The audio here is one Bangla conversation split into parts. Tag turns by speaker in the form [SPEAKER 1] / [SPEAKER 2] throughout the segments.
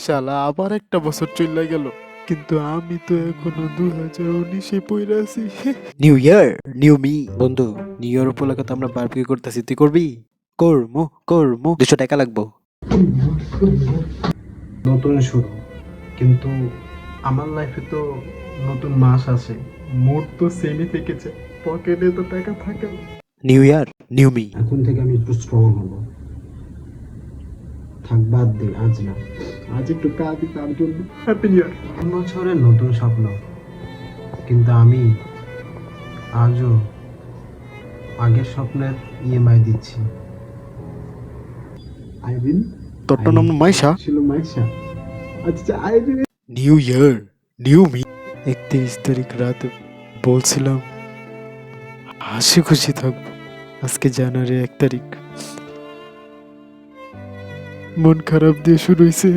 [SPEAKER 1] শালা আবার একটা বছর চলে গেল, কিন্তু আমি তো এখনো 2019-এ পইরা আছি। New year, new me. বন্ধু, নিউ ইয়ার উপলক্ষে তো আমরা বারবিকিউ করতেছি, তুই করবি? করমু করমু, 200 টাকা লাগবো।
[SPEAKER 2] নতুন শুরু, কিন্তু আমার লাইফে তো নতুন মাস আছে। মোট তো সেমই থেকেছে, পকেটে তো টাকা থাকে না।
[SPEAKER 1] New year, new me.
[SPEAKER 2] এখন থেকে আমি একটু স্ট্রং হব। থাক, বাদ দে, আজ না, আজ একটু কাঁদি তার জন্য। Happy new year. বছরের নতুন স্বপ্ন, কিন্তু আমি আজও আগের স্বপ্নের ইএমআই দিচ্ছি। আইরিন,
[SPEAKER 1] তোরটা নাম মাইশা?
[SPEAKER 2] ছিল মাইশা। আচ্ছা Irene.
[SPEAKER 1] New year, new me. 31 তারিখ রাতে বলছিলাম হাসি খুশি থাকবো। আজকে জানুয়ারি 1 তারিখ, মন খারাপ দিয়ে শুরু হয়েছে।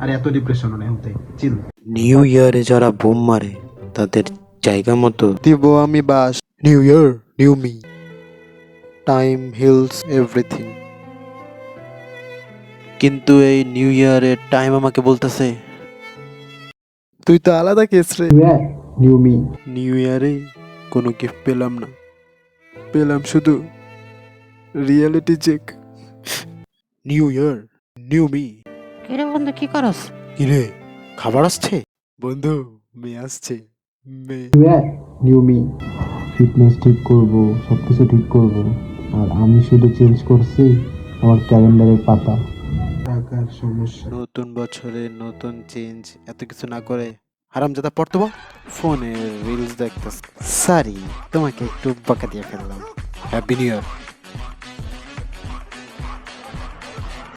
[SPEAKER 2] আর এত ডিপ্রেশন নেই, হতে চিল।
[SPEAKER 1] নিউ ইয়ারে যারা বোম মারে তাদের জায়গা মতো দিব আমি বাস। New year, new me. Time heals everything. কিন্তু এই নিউ ইয়ারে টাইম আমাকে বলতেছে তুই তো আলাদা কেস রে।
[SPEAKER 2] New me.
[SPEAKER 1] নিউ ইয়ারে কোনো গিফট পেলাম না, পেলাম শুধু reality check. New year, new me.
[SPEAKER 3] কিরে বন্ধু, কি করস?
[SPEAKER 1] কিরে, খাবার আসছে? বন্ধু, মেয়ে আসছে, মেয়ে।
[SPEAKER 2] New me. ফিটনেস ঠিক করব, সবকিছু ঠিক করব, আর আমি শুধু চেঞ্জ করছি আমার ক্যালেন্ডারের পাতা। টাকার সমস্যা।
[SPEAKER 1] নতুন বছরে নতুন চেঞ্জ, এত কিছু না করে হারামজাদা পড়তো বা ফোনে রিলস দেখতেছ। সরি, তোমাকে একটু বকা দিয়ে ফেললাম। Happy new year.